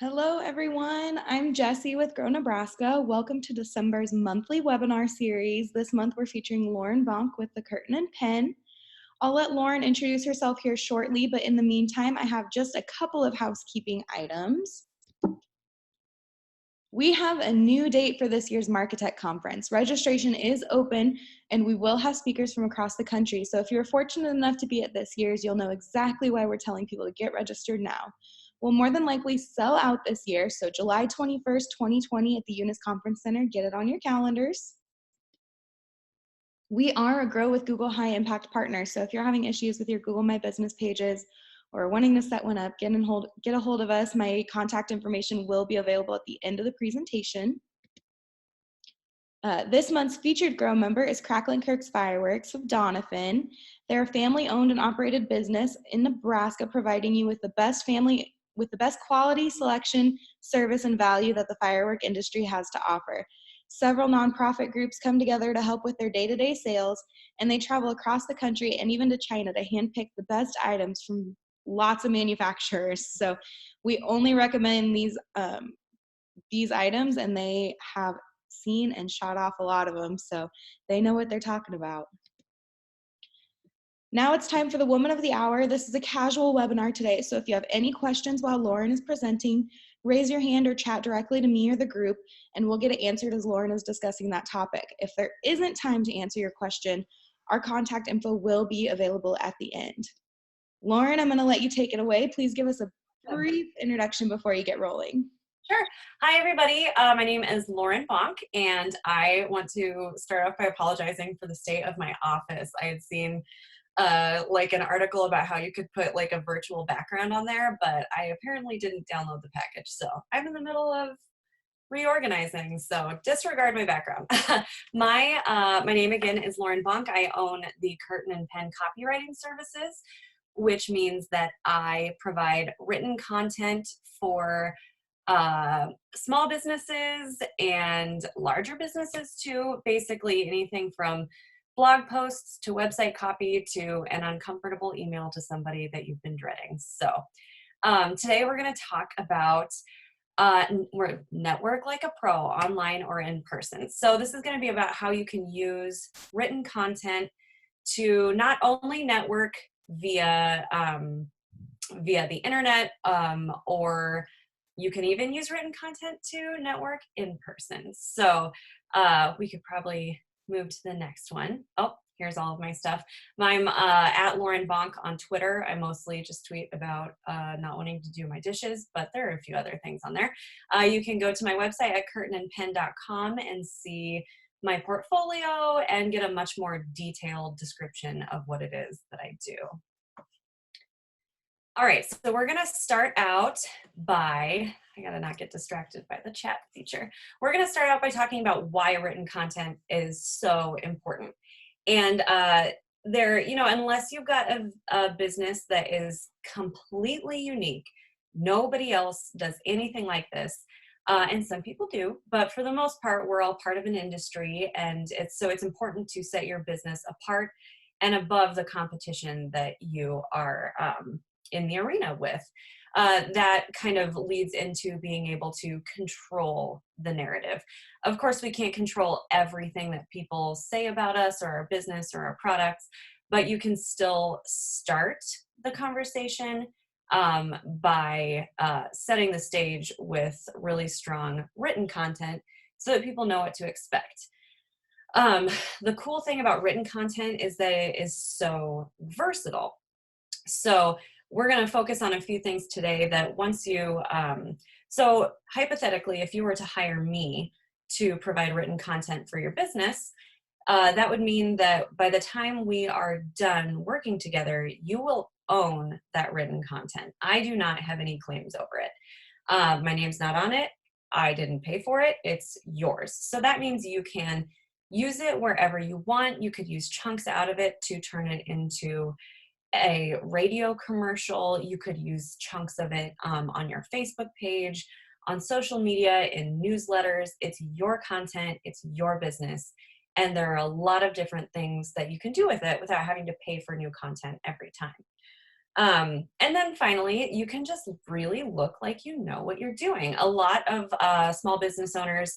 Hello, everyone. I'm Jessie with Grow Nebraska. Welcome to December's monthly webinar series. This month, we're featuring Lauren Bonk with the Curtain and Pen. I'll let Lauren introduce herself here shortly, but in the meantime, I have just a couple of housekeeping items. We have a new date for this year's Marketech Conference. Registration is open, and we will have speakers from across the country. So if you're fortunate enough to be at this year's, you'll know exactly why we're telling people to get registered now. We'll more than likely sell out this year, so July 21st, 2020 at the Eunice Conference Center. Get it on your calendars. We are a Grow with Google High Impact partner, so if you're having issues with your Google My Business pages or wanting to set one up, get a hold of us. My contact information will be available at the end of the presentation. This month's featured Grow member is Cracklin' Kirk's Fireworks of Doniphan. They're a family-owned and operated business in Nebraska, providing you with the best quality, selection, service, and value that the firework industry has to offer. Several nonprofit groups come together to help with their day-to-day sales, and they travel across the country and even to China to handpick the best items from lots of manufacturers. So we only recommend these items, and they have seen and shot off a lot of them, so they know what they're talking about. Now it's time for the Woman of the Hour. This is a casual webinar today, so if you have any questions while Lauren is presenting, raise your hand or chat directly to me or the group, and we'll get it answered as Lauren is discussing that topic. If there isn't time to answer your question, our contact info will be available at the end. Lauren, I'm going to let you take it away. Please give us a brief introduction before you get rolling. Sure. Hi, everybody. My name is Lauren Bonk, and I want to start off by apologizing for the state of my office. I had seen like an article about how you could put like a virtual background on there, but I apparently didn't download the package. So I'm in the middle of reorganizing, so disregard my background. My name again is Lauren Bonk. I own the Curtain and Pen copywriting services, which means that I provide written content for small businesses and larger businesses too. Basically anything from blog posts to website copy to an uncomfortable email to somebody that you've been dreading. So today we're going to talk about network like a pro, online or in person. So this is going to be about how you can use written content to not only network via the internet, or you can even use written content to network in person. So we could probably move to the next one. Oh, here's all of my stuff. I'm at Lauren Bonk on Twitter. I mostly just tweet about not wanting to do my dishes, but there are a few other things on there. You can go to my website at curtainandpen.com and see my portfolio and get a much more detailed description of what it is that I do. All right, so we're gonna start out by, I gotta not get distracted by the chat feature. We're gonna start out by talking about why written content is so important. And unless you've got a business that is completely unique, nobody else does anything like this. And some people do, but for the most part, we're all part of an industry, and it's important to set your business apart and above the competition that you are in the arena with. That kind of leads into being able to control the narrative. Of course, we can't control everything that people say about us or our business or our products, but you can still start the conversation by setting the stage with really strong written content so that people know what to expect. The cool thing about written content is that it is so versatile. So we're going to focus on a few things today that once you, so hypothetically, if you were to hire me to provide written content for your business, that would mean that by the time we are done working together, you will own that written content. I do not have any claims over it. My name's not on it. I didn't pay for it. It's yours. So that means you can use it wherever you want. You could use chunks out of it to turn it into a radio commercial. You could use chunks of it on your Facebook page, on social media, in newsletters. It's your content, it's your business, and there are a lot of different things that you can do with it without having to pay for new content every time. And then finally, you can just really look like you know what you're doing. A lot of small business owners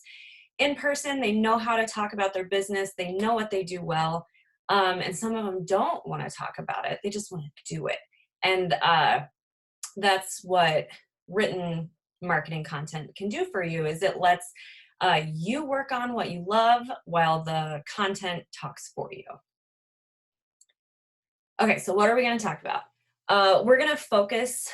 in person, they know how to talk about their business, they know what they do well, and some of them don't want to talk about it, they just want to do it. And that's what written marketing content can do for you, is it lets you work on what you love while the content talks for you. Okay, so what are we going to talk about? We're going to focus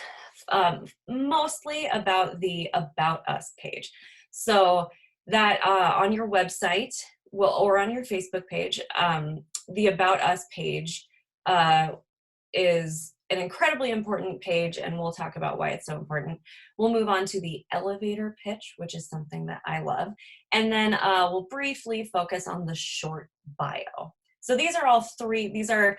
mostly about the About Us page. So that on your website or on your Facebook page, the About Us page uh, is an incredibly important page, and we'll talk about why it's so important. We'll move on to the elevator pitch, which is something that I love. And then we'll briefly focus on the short bio. So these are all three, these are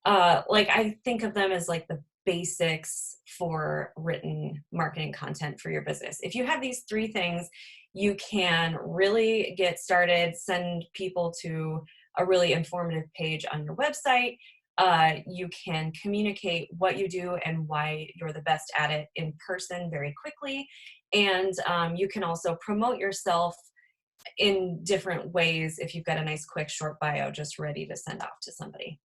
like, I think of them as like the basics for written marketing content for your business. If you have these three things, you can really get started, send people to a really informative page on your website. You can communicate what you do and why you're the best at it in person very quickly. And you can also promote yourself in different ways if you've got a nice, quick, short bio just ready to send off to somebody.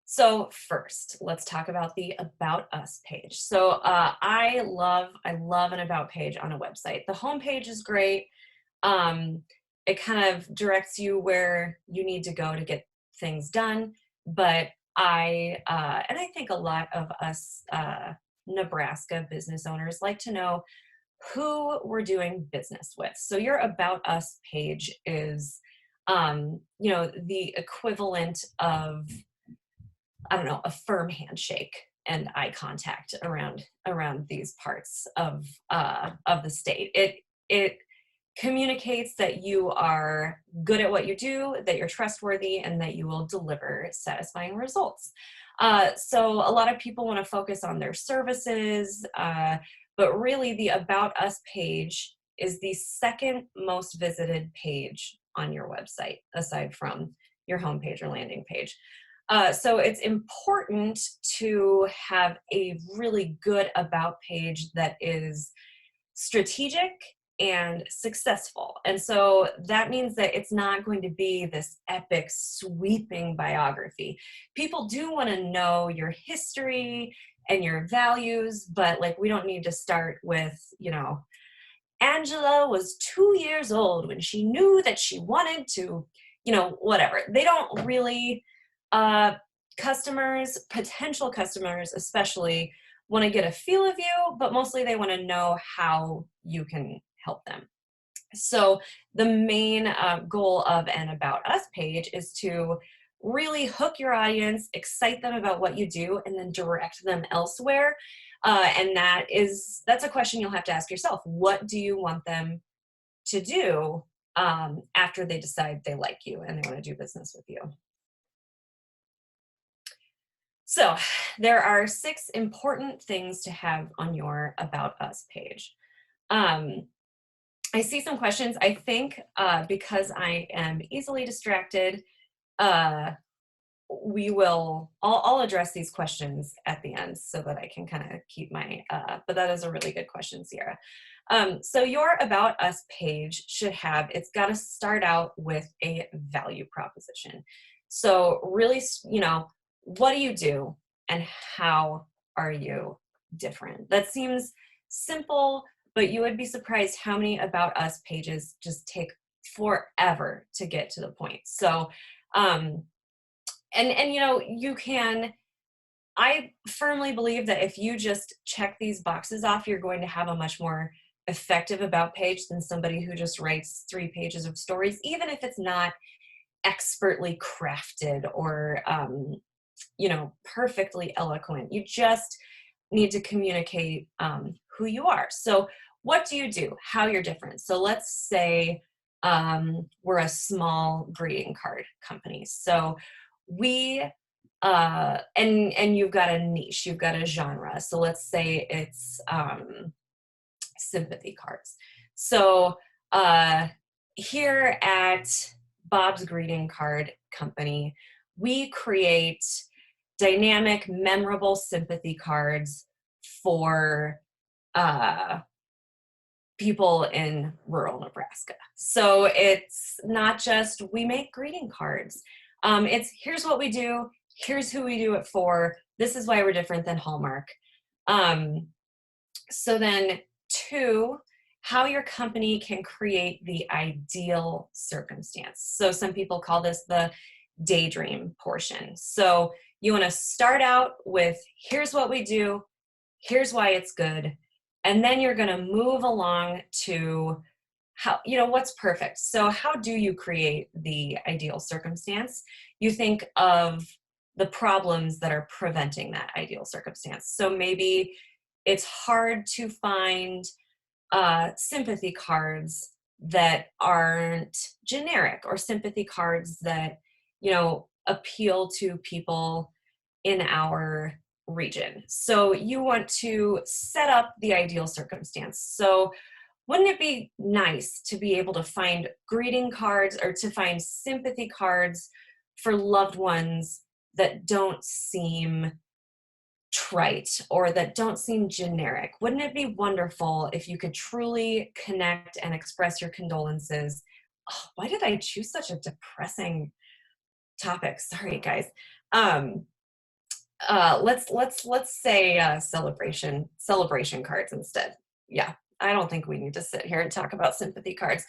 So first, let's talk about the About Us page. So I love an About page on a website. The home page is great. It kind of directs you where you need to go to get things done. But and I think a lot of us Nebraska business owners like to know who we're doing business with. So your About Us page is, the equivalent of, I don't know, a firm handshake and eye contact around these parts of the state. It communicates that you are good at what you do, that you're trustworthy, and that you will deliver satisfying results. So a lot of people want to focus on their services, but really the About Us page is the second most visited page on your website, aside from your homepage or landing page. So it's important to have a really good About page that is strategic and successful. And so that means that it's not going to be this epic, sweeping biography. People do want to know your history and your values, but like, we don't need to start with, Angela was 2 years old when she knew that she wanted to, whatever. They don't really, potential customers especially, want to get a feel of you, but mostly they want to know how you can help them. So the main goal of an About Us page is to really hook your audience, excite them about what you do, and then direct them elsewhere. And that's a question you'll have to ask yourself. What do you want them to do after they decide they like you and they want to do business with you? So there are 6 important things to have on your About Us page. I see some questions. I think because I am easily distracted, I'll address these questions at the end so that I can kind of keep my, but that is a really good question, Sierra. So your About Us page it's got to start out with a value proposition. So really, what do you do and how are you different? That seems simple, but you would be surprised how many About Us pages just take forever to get to the point. So, I firmly believe that if you just check these boxes off, you're going to have a much more effective About page than somebody who just writes 3 pages of stories, even if it's not expertly crafted or, perfectly eloquent. You just need to communicate who you are. So what do you do? How you're different. So let's say we're a small greeting card company. So we and you've got a niche, you've got a genre. So let's say it's sympathy cards. So here at Bob's Greeting Card Company, we create dynamic, memorable sympathy cards for people in rural Nebraska. So it's not just we make greeting cards. It's here's what we do, here's who we do it for, this is why we're different than Hallmark. So then 2, how your company can create the ideal circumstance. So some people call this the daydream portion. So you want to start out with here's what we do, here's why it's good, and then you're going to move along to how, what's perfect. So how do you create the ideal circumstance? You think of the problems that are preventing that ideal circumstance. So maybe it's hard to find sympathy cards that aren't generic, or sympathy cards that, appeal to people in our region. So you want to set up the ideal circumstance. So wouldn't it be nice to be able to find greeting cards or to find sympathy cards for loved ones that don't seem trite or that don't seem generic? Wouldn't it be wonderful if you could truly connect and express your condolences? Oh, why did I choose such a depressing topic? Sorry, guys. Let's say celebration cards instead. Yeah, I don't think we need to sit here and talk about sympathy cards.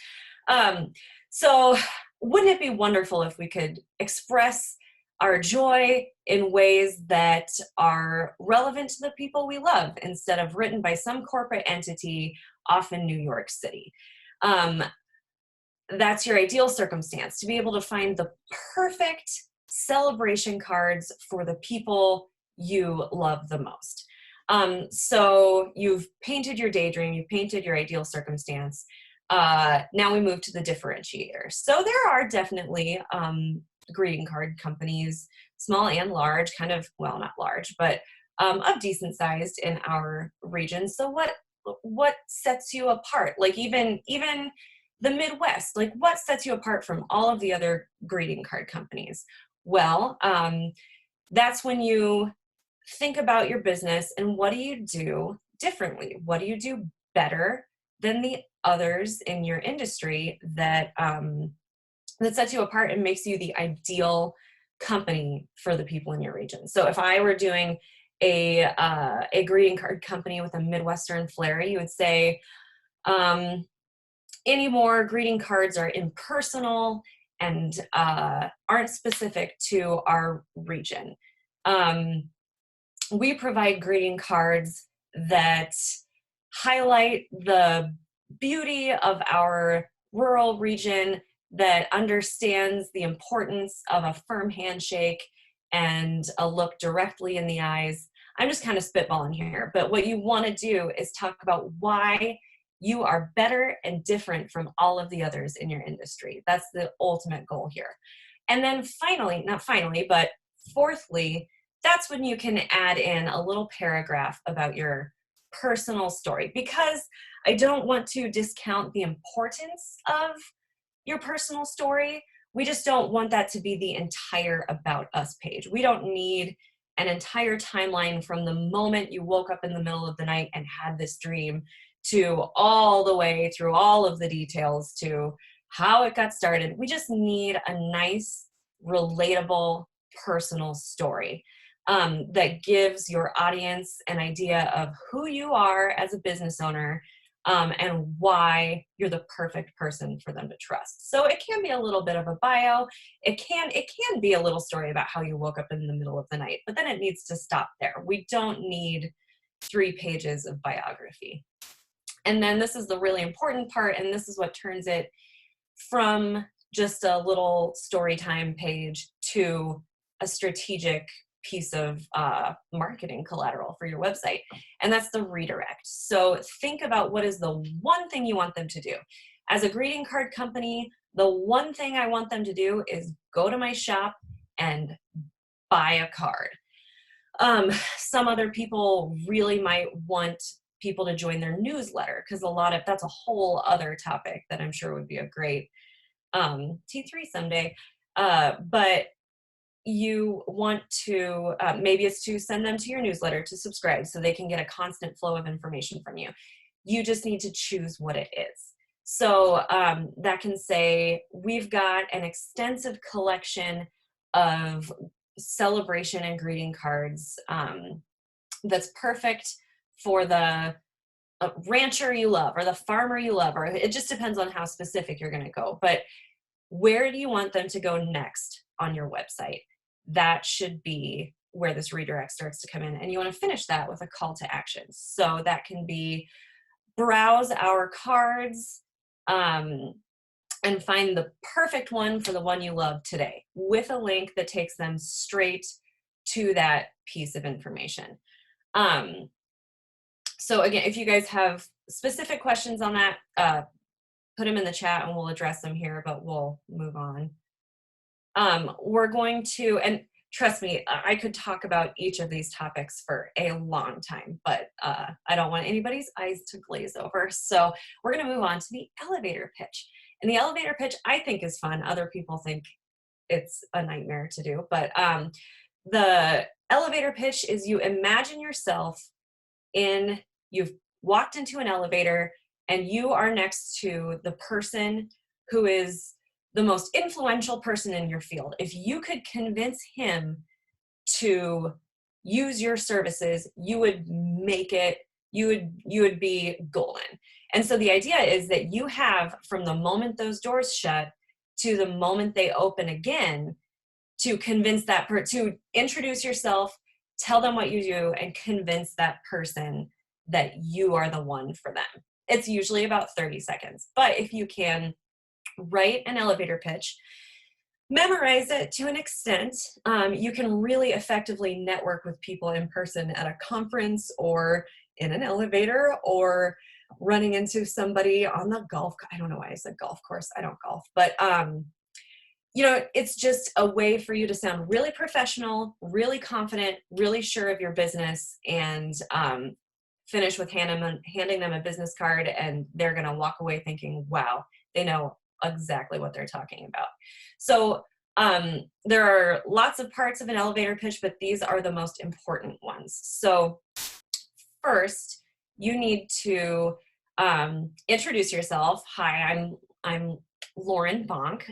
So wouldn't it be wonderful if we could express our joy in ways that are relevant to the people we love, instead of written by some corporate entity off in New York City? That's your ideal circumstance, to be able to find the perfect celebration cards for the people you love the most. So you've painted your daydream, you've painted your ideal circumstance. Now we move to the differentiator. So there are definitely greeting card companies, small and large, kind of, well, not large, but of decent sized in our region. So what sets you apart? Like even the Midwest, like what sets you apart from all of the other greeting card companies? Well, that's when you think about your business and what do you do differently? What do you do better than the others in your industry that sets you apart and makes you the ideal company for the people in your region? So if I were doing a greeting card company with a Midwestern flair, you would say, anymore greeting cards are impersonal and aren't specific to our region. We provide greeting cards that highlight the beauty of our rural region, that understands the importance of a firm handshake and a look directly in the eyes. I'm just kind of spitballing here, but what you want to do is talk about why you are better and different from all of the others in your industry. That's the ultimate goal here. And then finally, not finally, but fourthly, that's when you can add in a little paragraph about your personal story, because I don't want to discount the importance of your personal story. We just don't want that to be the entire About Us page. We don't need an entire timeline from the moment you woke up in the middle of the night and had this dream to all the way through all of the details to how it got started. We just need a nice, relatable, personal story that gives your audience an idea of who you are as a business owner and why you're the perfect person for them to trust. So it can be a little bit of a bio. It can be a little story about how you woke up in the middle of the night, but then it needs to stop there. We don't need 3 pages of biography. And then this is the really important part, and this is what turns it from just a little story time page to a strategic piece of marketing collateral for your website, and that's the redirect. So think about what is the one thing you want them to do. As a greeting card company, the one thing I want them to do is go to my shop and buy a card. Some other people really might want people to join their newsletter, because that's a whole other topic that I'm sure would be a great T3 someday. But you want to, maybe it's to send them to your newsletter to subscribe so they can get a constant flow of information from you. You just need to choose what it is. So that can say, we've got an extensive collection of celebration and greeting cards that's perfect for the rancher you love or the farmer you love, or it just depends on how specific you're going to go. But where do you want them to go next on your website? That should be where this redirect starts to come in. And you want to finish that with a call to action. So that can be browse our cards and find the perfect one for the one you love today, with a link that takes them straight to that piece of information. So again, if you guys have specific questions on that, put them in the chat and we'll address them here, but we'll move on. We're going to, and trust me, I could talk about each of these topics for a long time, but I don't want anybody's eyes to glaze over. So we're going to move on to the elevator pitch. And the elevator pitch, I think, is fun. Other people think it's a nightmare to do, but the elevator pitch is, you imagine yourself you've walked into an elevator and you are next to the person who is the most influential person in your field. If you could convince him to use your services, you would make it, you would be golden. And so the idea is that you have, from the moment those doors shut to the moment they open again, to convince to introduce yourself, tell them what you do, and convince that person that you are the one for them. It's usually about 30 seconds. But if you can write an elevator pitch, memorize it to an extent, you can really effectively network with people in person at a conference or in an elevator or running into somebody on the I don't know why I said golf course. I don't golf, but you know, it's just a way for you to sound really professional, really confident, really sure of your business, and finish with handing them a business card, and they're going to walk away thinking, wow, they know exactly what they're talking about. So there are lots of parts of an elevator pitch, but these are the most important ones. So first, you need to introduce yourself. Hi, I'm Lauren Bonk.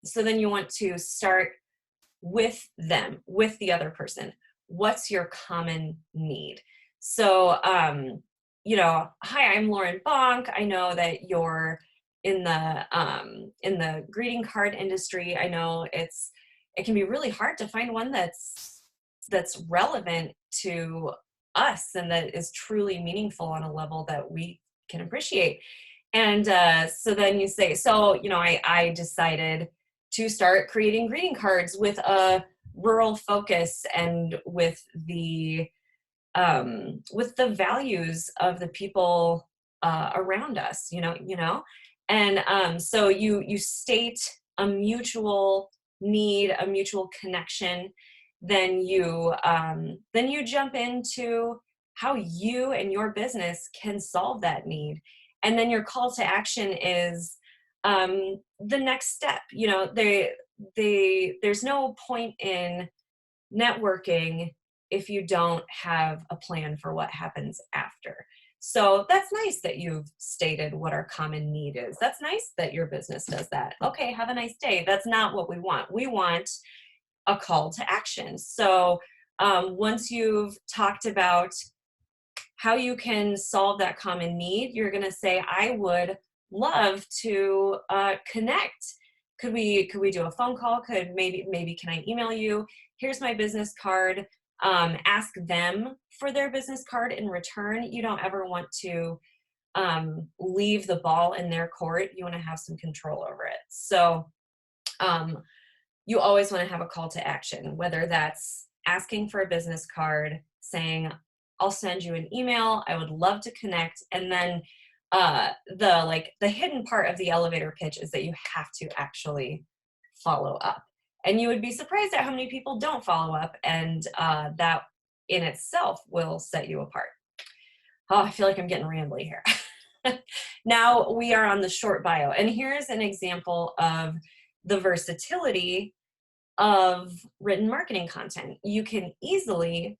So then you want to start with them, with the other person. What's your common need? So, you know, hi, I'm Lauren Bonk. I know that you're in the greeting card industry. I know it can be really hard to find one that's relevant to us and that is truly meaningful on a level that we can appreciate. And so then you say, so, you know, I decided to start creating greeting cards with a rural focus and with the values of the people around us, you know, and so you state a mutual need, a mutual connection. Then you jump into how you and your business can solve that need, and then your call to action is the next step. You know, there's no point in networking if you don't have a plan for what happens after. So that's nice that you've stated what our common need is. That's nice that your business does that. Okay, have a nice day. That's not what we want. We want a call to action. So once you've talked about how you can solve that common need, you're going to say, I would love to connect. Could we do a phone call? Maybe can I email you? Here's my business card. Ask them for their business card in return. You don't ever want to leave the ball in their court. You want to have some control over it. So you always want to have a call to action, whether that's asking for a business card, saying, I'll send you an email, I would love to connect. And then the hidden part of the elevator pitch is that you have to actually follow up. And you would be surprised at how many people don't follow up, and that in itself will set you apart. Oh, I feel like I'm getting rambly here. Now we are on the short bio, and here's an example of the versatility of written marketing content. You can easily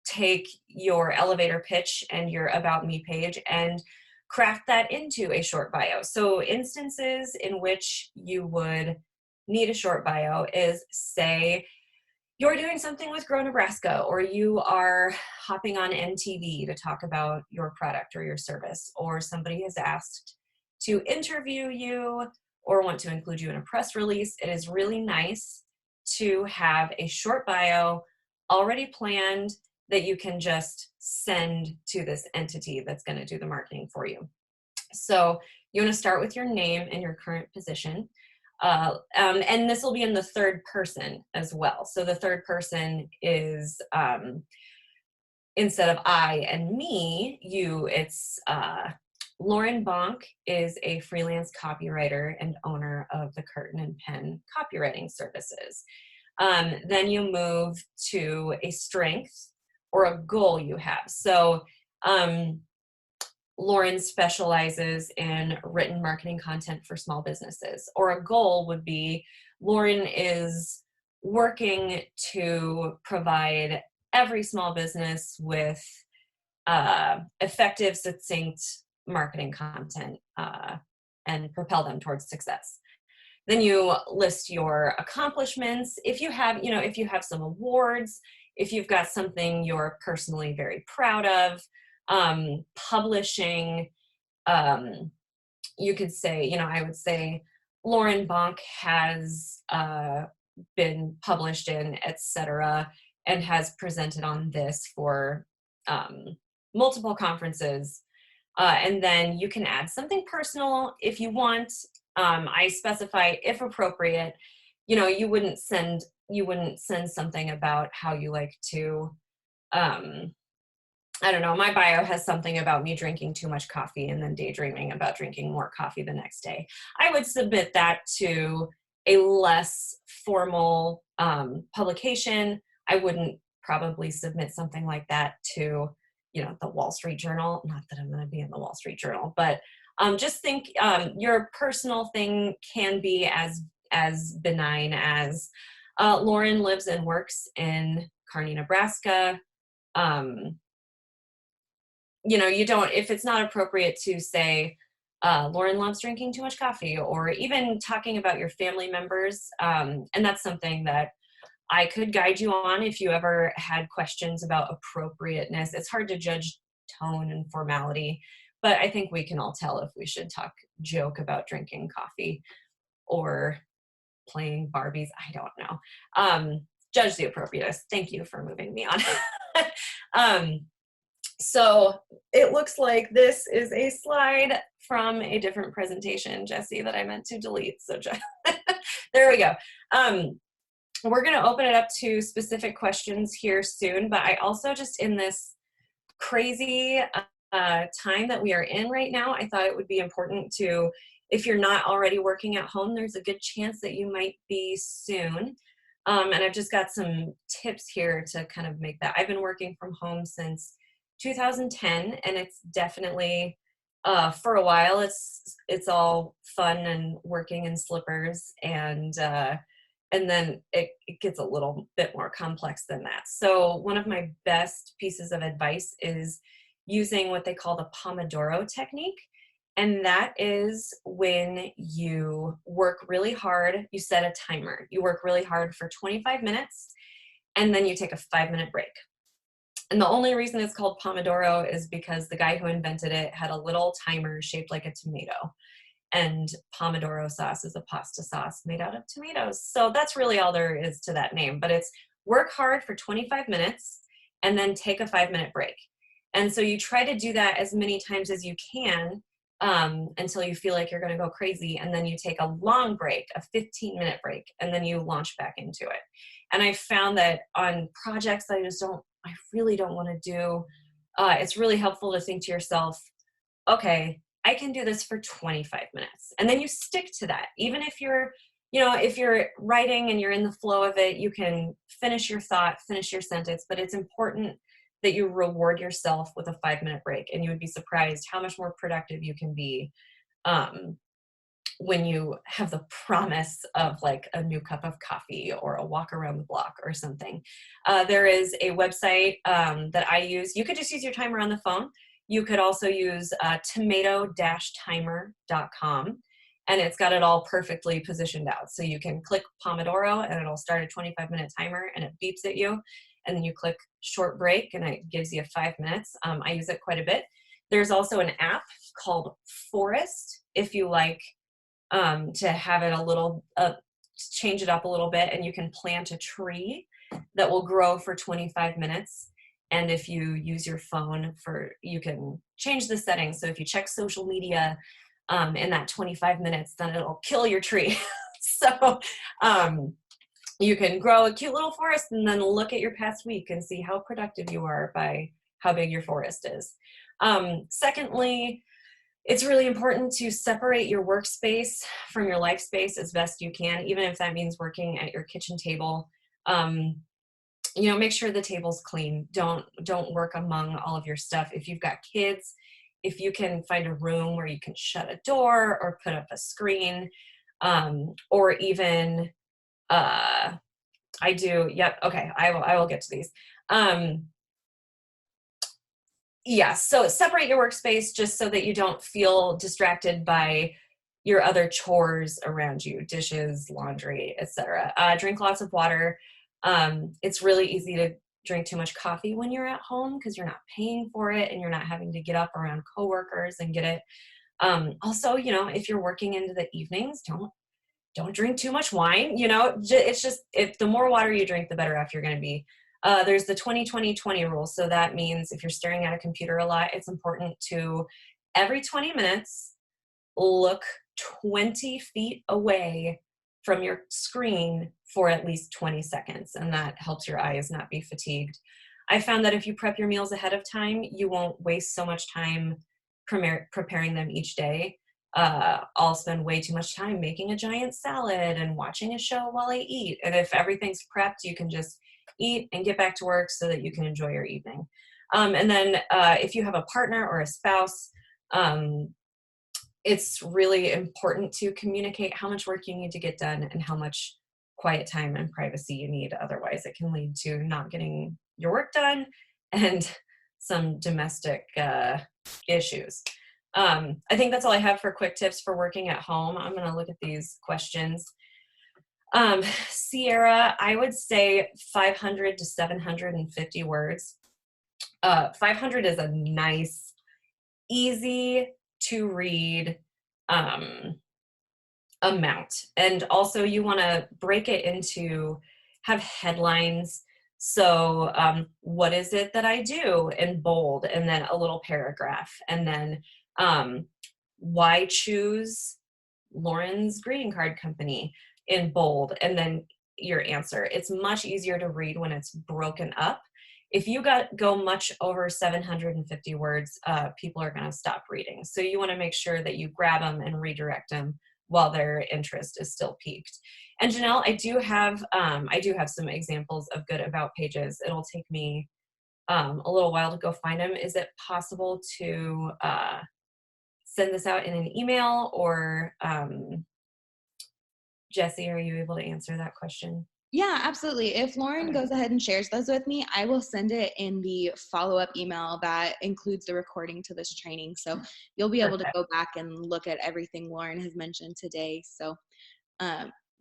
take your elevator pitch and your about me page and craft that into a short bio. So instances in which you would need a short bio is, say, you're doing something with Grow Nebraska, or you are hopping on NTV to talk about your product or your service, or somebody has asked to interview you or want to include you in a press release. It is really nice to have a short bio already planned that you can just send to this entity that's going to do the marketing for you. So you want to start with your name and your current position. And this will be in the third person as well. So the third person is, instead of I and me, it's Lauren Bonk is a freelance copywriter and owner of the Curtain and Pen copywriting services. Then you move to a strength or a goal you have. So Lauren specializes in written marketing content for small businesses, or a goal would be Lauren is working to provide every small business with effective, succinct marketing content and propel them towards success. Then you list your accomplishments. If you have, if you have some awards, if you've got something you're personally very proud of, publishing, you could say, I would say Lauren Bonk has been published in, etc., and has presented on this for multiple conferences. And then you can add something personal if you want. I specify, if appropriate, you wouldn't send something about how you like to, I don't know, my bio has something about me drinking too much coffee and then daydreaming about drinking more coffee the next day. I would submit that to a less formal publication. I wouldn't probably submit something like that to, the Wall Street Journal. Not that I'm going to be in the Wall Street Journal, but just think your personal thing can be as benign as Lauren lives and works in Kearney, Nebraska. You don't, if it's not appropriate to say, Lauren loves drinking too much coffee, or even talking about your family members. And that's something that I could guide you on if you ever had questions about appropriateness. It's hard to judge tone and formality, but I think we can all tell if we should joke about drinking coffee or playing Barbies. I don't know. Judge the appropriateness. Thank you for moving me on. So it looks like this is a slide from a different presentation, Jesse, that I meant to delete. So there we go. We're going to open it up to specific questions here soon, but I also, just in this crazy time that we are in right now, I thought it would be important to, if you're not already working at home, there's a good chance that you might be soon. And I've just got some tips here to kind of make that. I've been working from home since 2010, and it's definitely for a while it's all fun and working in slippers, and then it gets a little bit more complex than that. So one of my best pieces of advice is using what they call the Pomodoro Technique. And that is when you work really hard, you set a timer, you work really hard for 25 minutes, and then you take a 5-minute break. And the only reason it's called Pomodoro is because the guy who invented it had a little timer shaped like a tomato. And Pomodoro sauce is a pasta sauce made out of tomatoes. So that's really all there is to that name. But it's work hard for 25 minutes and then take a 5-minute break. And so you try to do that as many times as you can until you feel like you're going to go crazy. And then you take a long break, a 15-minute break, and then you launch back into it. And I found that on projects I really don't want to do, it's really helpful to think to yourself, okay, I can do this for 25 minutes. And then you stick to that. Even if if you're writing and you're in the flow of it, you can finish your thought, finish your sentence, but it's important that you reward yourself with a 5-minute break. And you would be surprised how much more productive you can be when you have the promise of like a new cup of coffee or a walk around the block or something. There is a website that I use. You could just use your timer on the phone. You could also use tomato-timer.com, and it's got it all perfectly positioned out. So you can click Pomodoro and it'll start a 25-minute timer and it beeps at you. And then you click short break and it gives you 5 minutes. I use it quite a bit. There's also an app called Forest, if you like to have it a little, change it up a little bit, and you can plant a tree that will grow for 25 minutes. And if you use your phone you can change the settings. So if you check social media in that 25 minutes, then it'll kill your tree. So you can grow a cute little forest and then look at your past week and see how productive you are by how big your forest is. Secondly, it's really important to separate your workspace from your life space as best you can, even if that means working at your kitchen table. Make sure the table's clean. Don't work among all of your stuff. If you've got kids, if you can find a room where you can shut a door or put up a screen, or even I will get to these. So separate your workspace just so that you don't feel distracted by your other chores around you, dishes, laundry, etc. Drink lots of water. It's really easy to drink too much coffee when you're at home because you're not paying for it and you're not having to get up around coworkers and get it. Also, if you're working into the evenings, don't drink too much wine. It's just, the more water you drink, the better off you're going to be. There's the 20-20-20 rule. So that means if you're staring at a computer a lot, it's important to every 20 minutes, look 20 feet away from your screen for at least 20 seconds. And that helps your eyes not be fatigued. I found that if you prep your meals ahead of time, you won't waste so much time preparing them each day. I'll spend way too much time making a giant salad and watching a show while I eat. And if everything's prepped, you can just eat and get back to work so that you can enjoy your evening. And then if you have a partner or a spouse, it's really important to communicate how much work you need to get done and how much quiet time and privacy you need. Otherwise, it can lead to not getting your work done and some domestic issues. I think that's all I have for quick tips for working at home. I'm going to look at these questions. Sierra, I would say 500 to 750 words. 500 is a nice, easy to read amount. And also you want to break it into, have headlines. So what is it that I do in bold, and then a little paragraph, and then why choose Lauren's greeting card company in bold, and then your answer. It's much easier to read when it's broken up. If you go much over 750 words, people are going to stop reading. So you want to make sure that you grab them and redirect them while their interest is still piqued. And Janelle, I do have some examples of good about pages. It'll take me a little while to go find them. Is it possible to send this out in an email, or Jesse, are you able to answer that question? Yeah, absolutely. If Lauren goes ahead and shares those with me, I will send it in the follow-up email that includes the recording to this training. So you'll be able to go back and look at everything Lauren has mentioned today. So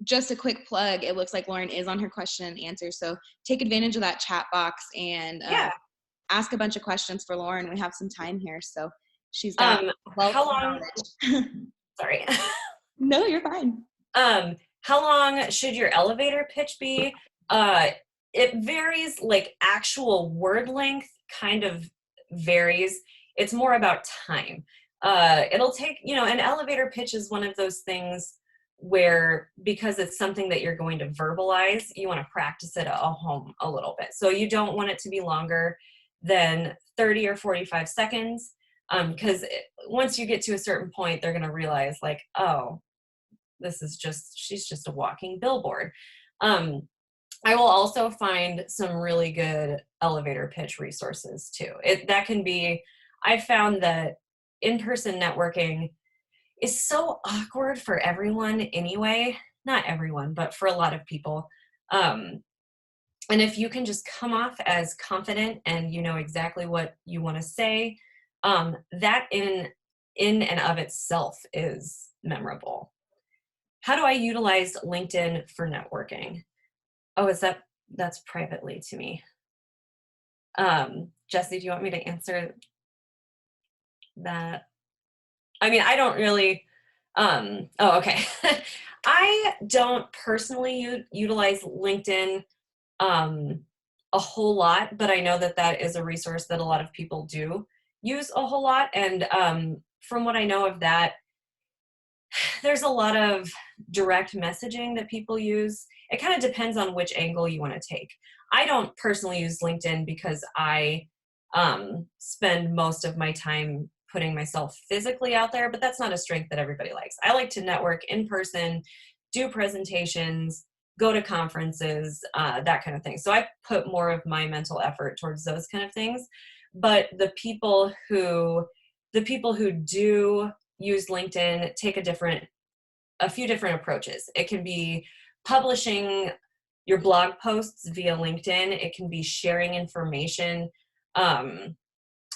just a quick plug, it looks like Lauren is on her question and answer. So take advantage of that chat box and ask a bunch of questions for Lauren. We have some time here. So she's got how long? Sorry. No, you're fine. How long should your elevator pitch be? It varies, like actual word length kind of varies. It's more about time. It'll take, an elevator pitch is one of those things where, because it's something that you're going to verbalize, you want to practice it at home a little bit. So you don't want it to be longer than 30 or 45 seconds. Because once you get to a certain point, they're going to realize like, oh, she's just a walking billboard. I will also find some really good elevator pitch resources too. I found that in-person networking is so awkward for everyone anyway. Not everyone, but for a lot of people. Um, and if you can just come off as confident and you know exactly what you want to say, that in and of itself is memorable. How do I utilize LinkedIn for networking? Oh, that's privately to me. Jesse, do you want me to answer that? I mean, I don't really, oh, okay. I don't personally utilize LinkedIn um, a whole lot, but I know that that is a resource that a lot of people do use a whole lot. And from what I know of that, there's a lot of direct messaging that people use. It kind of depends on which angle you want to take. I don't personally use LinkedIn because I spend most of my time putting myself physically out there, but that's not a strength that everybody likes. I like to network in person, do presentations, go to conferences, that kind of thing. So I put more of my mental effort towards those kind of things. But the people who do use LinkedIn take a few different approaches. It can be publishing your blog posts via LinkedIn. It can be sharing information.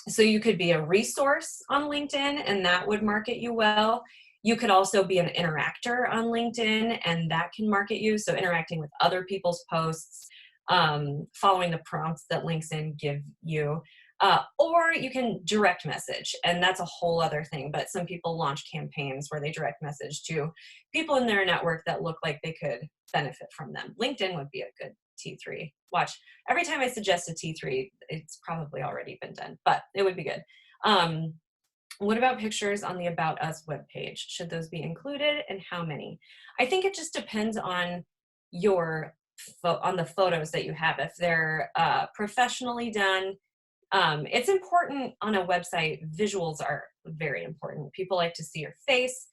So you could be a resource on LinkedIn and that would market you well. You could also be an interactor on LinkedIn and that can market you. So interacting with other people's posts, following the prompts that LinkedIn give you. Or you can direct message, and that's a whole other thing. But some people launch campaigns where they direct message to people in their network that look like they could benefit from them. LinkedIn would be a good T3. Watch, every time I suggest a T3, it's probably already been done, but it would be good. What about pictures on the About Us webpage? Should those be included, and how many? I think it just depends on on the photos that you have. If they're professionally done, it's important on a website. Visuals are very important. People like to see your face.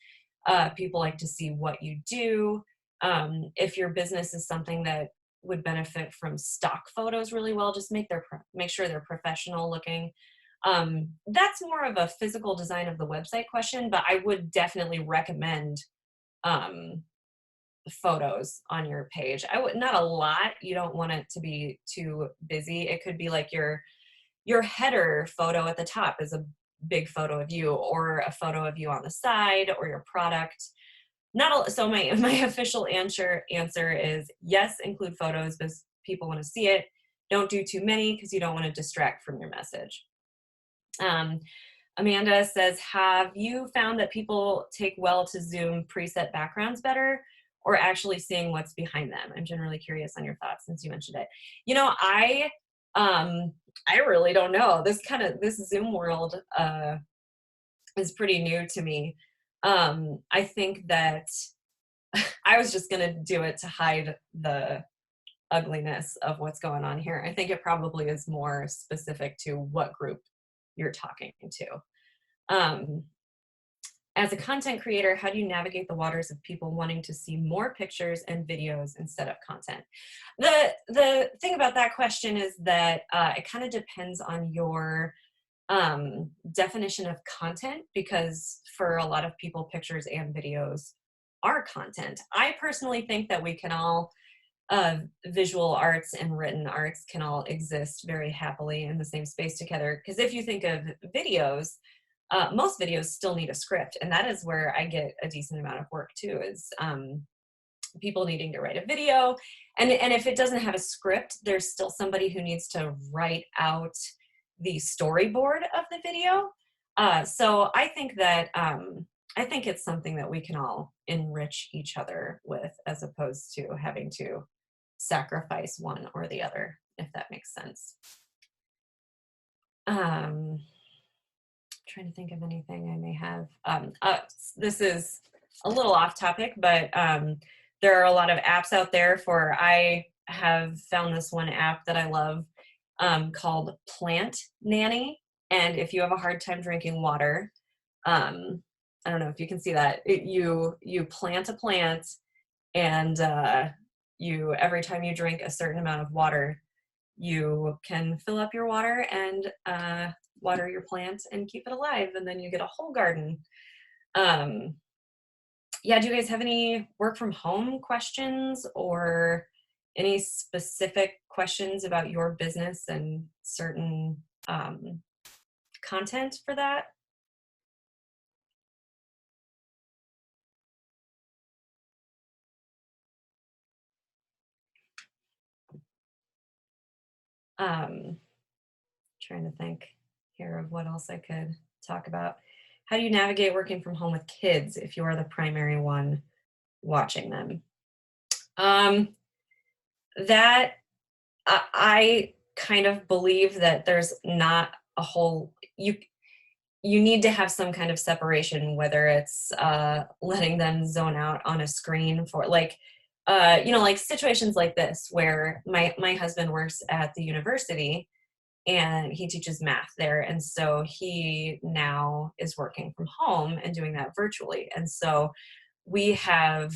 People like to see what you do. If your business is something that would benefit from stock photos really well, just make sure they're professional looking. That's more of a physical design of the website question, but I would definitely recommend photos on your page. Not a lot. You don't want it to be too busy. It could be like your header photo at the top is a big photo of you, or a photo of you on the side, or your product. So my official answer is yes, include photos because people want to see it. Don't do too many because you don't want to distract from your message. Amanda says, have you found that people take well to Zoom preset backgrounds better, or actually seeing what's behind them? I'm generally curious on your thoughts since you mentioned it. I really don't know. This Zoom world is pretty new to me. I think that I was just gonna do it to hide the ugliness of what's going on here. I think it probably is more specific to what group you're talking to. As a content creator, how do you navigate the waters of people wanting to see more pictures and videos instead of content? The thing about that question is that it kind of depends on your definition of content, because for a lot of people, pictures and videos are content. I personally think that we can all, visual arts and written arts can all exist very happily in the same space together. Because if you think of videos, most videos still need a script, and that is where I get a decent amount of work too, is people needing to write a video. And if it doesn't have a script, there's still somebody who needs to write out the storyboard of the video. So I think that I think it's something that we can all enrich each other with, as opposed to having to sacrifice one or the other, if that makes sense. Trying to think of anything I may have. This is a little off topic, but there are a lot of apps out there I have found this one app that I love called Plant Nanny. And if you have a hard time drinking water, I don't know if you can see that, you plant a plant, and every time you drink a certain amount of water, you can fill up your water and water your plant and keep it alive, and then you get a whole garden. yeah, do you guys have any work from home questions or any specific questions about your business and certain um, content for that? Um, Trying to think here of what else I could talk about. How do you navigate working from home with kids if you are the primary one watching them? Um, that I kind of believe that there's not a whole you need to have some kind of separation, whether it's letting them zone out on a screen for like like situations like this where my husband works at the university and he teaches math there, and so he now is working from home and doing that virtually. And so we have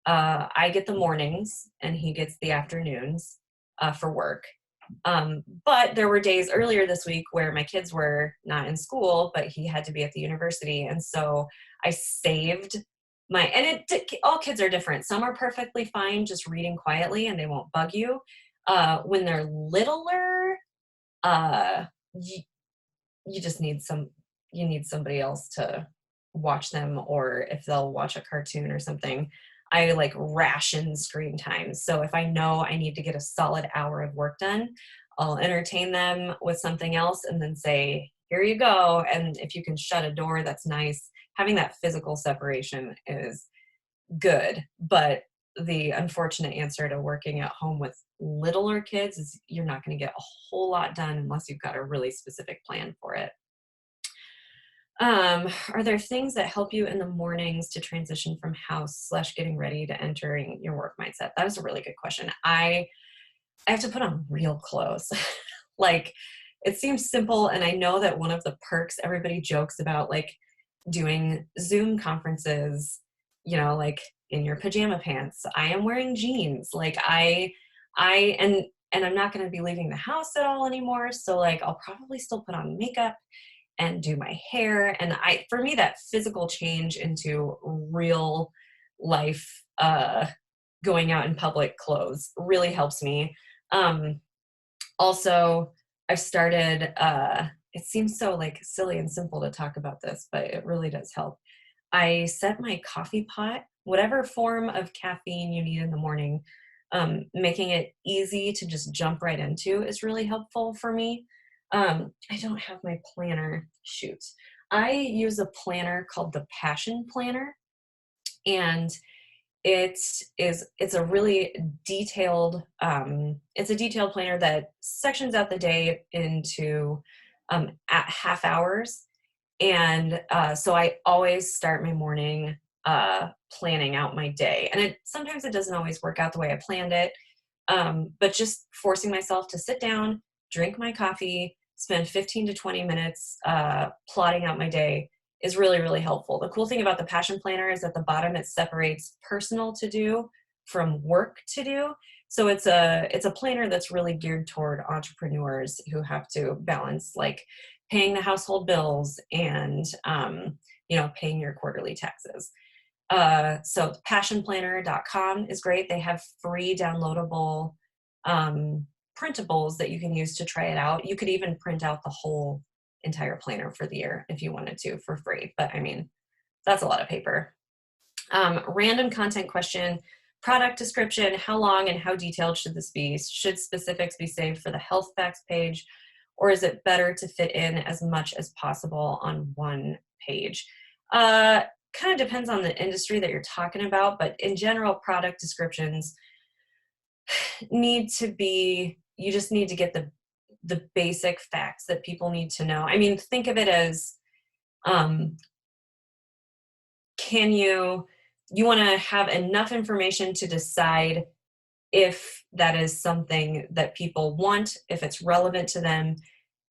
I get the mornings and he gets the afternoons for work. But there were days earlier this week where my kids were not in school, but he had to be at the university. And so I saved all kids are different. Some are perfectly fine just reading quietly and they won't bug you. When they're littler, uh, you, you just need you need somebody else to watch them, or if they'll watch a cartoon or something, I like ration screen time. So if I know I need to get a solid hour of work done, I'll entertain them with something else and then say, here you go. And if you can shut a door, that's nice. Having that physical separation is good, but the unfortunate answer to working at home with littler kids is you're not going to get a whole lot done unless you've got a really specific plan for it. Are there things that help you in the mornings to transition from house slash getting ready to entering your work mindset? That is a really good question. I have to put on real clothes. Like, it seems simple, and I know that one of the perks everybody jokes about, like doing Zoom conferences, like in your pajama pants. I am wearing jeans. Like and I'm not going to be leaving the house at all anymore. So like I'll probably still put on makeup and do my hair. And for me, that physical change into real life, going out in public clothes really helps me. Um, Also, I've started, it seems so like silly and simple to talk about this, but it really does help. I set my coffee pot, whatever form of caffeine you need in the morning, making it easy to just jump right into is really helpful for me. I don't have my planner. Shoot. I use a planner called the Passion Planner, and it's a really detailed it's a detailed planner that sections out the day into at half hours. And so I always start my morning planning out my day, and sometimes it doesn't always work out the way I planned it, but just forcing myself to sit down, drink my coffee, spend 15 to 20 minutes plotting out my day is really, really helpful. The cool thing about the Passion Planner is at the bottom it separates personal to do from work to do. So it's a planner that's really geared toward entrepreneurs who have to balance like paying the household bills and paying your quarterly taxes. So passionplanner.com is great. They have free downloadable um, printables that you can use to try it out. You could even print out the whole entire planner for the year if you wanted to for free. But I mean, that's a lot of paper. Random content question, product description, how long and how detailed should this be? Should specifics be saved for the health facts page, or is it better to fit in as much as possible on one page? Kind of depends on the industry that you're talking about, but in general, product descriptions you just need to get the basic facts that people need to know. I mean, think of it as, can you want to have enough information to decide if that is something that people want, if it's relevant to them,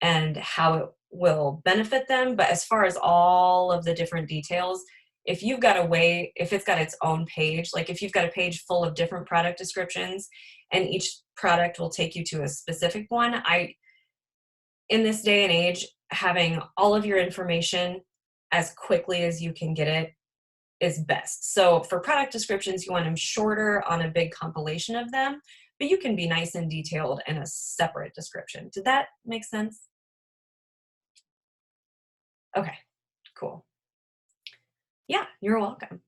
and how it will benefit them. But as far as all of the different details, if it's got its own page, like if you've got a page full of different product descriptions and each product will take you to a specific one, in this day and age, having all of your information as quickly as you can get it is best. So for product descriptions, you want them shorter on a big compilation of them, but you can be nice and detailed in a separate description. Did that make sense? Okay, cool. Yeah, you're welcome.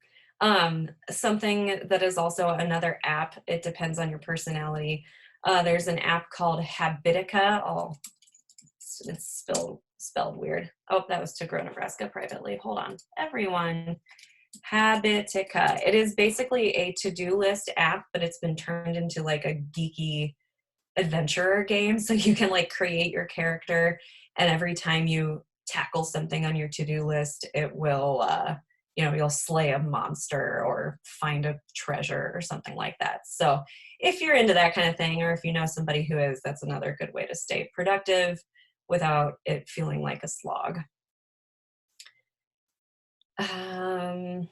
Something that is also another app, it depends on your personality. There's an app called Habitica. Oh, it's spelled weird. Oh, that was to Grow Nebraska privately. Hold on, everyone. Habitica. It is basically a to-do list app, but it's been turned into like a geeky adventurer game. So you can like create your character, and every time you tackle something on your to-do list, it will, you'll slay a monster or find a treasure or something like that. So if you're into that kind of thing, or if you know somebody who is, that's another good way to stay productive without it feeling like a slog. Hi,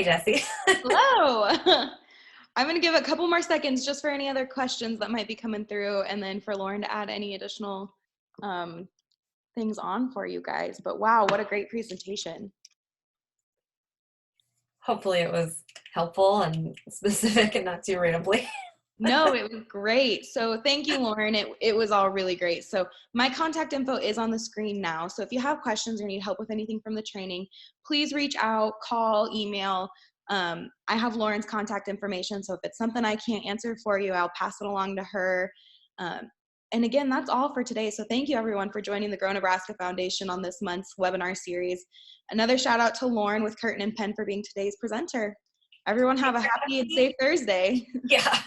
Jessie. Hello. I'm going to give a couple more seconds just for any other questions that might be coming through, and then for Lauren to add any additional things on for you guys. But wow, what a great presentation. Hopefully it was helpful and specific and not too rambly. No, it was great. So thank you, Lauren. It was all really great. So my contact info is on the screen now. So if you have questions or need help with anything from the training, please reach out, call, email. I have Lauren's contact information. So if it's something I can't answer for you, I'll pass it along to her. And again, that's all for today. So thank you everyone for joining the Grow Nebraska Foundation on this month's webinar series. Another shout out to Lauren with Curtin and Pen for being today's presenter. Everyone have a happy and safe Thursday. Yeah.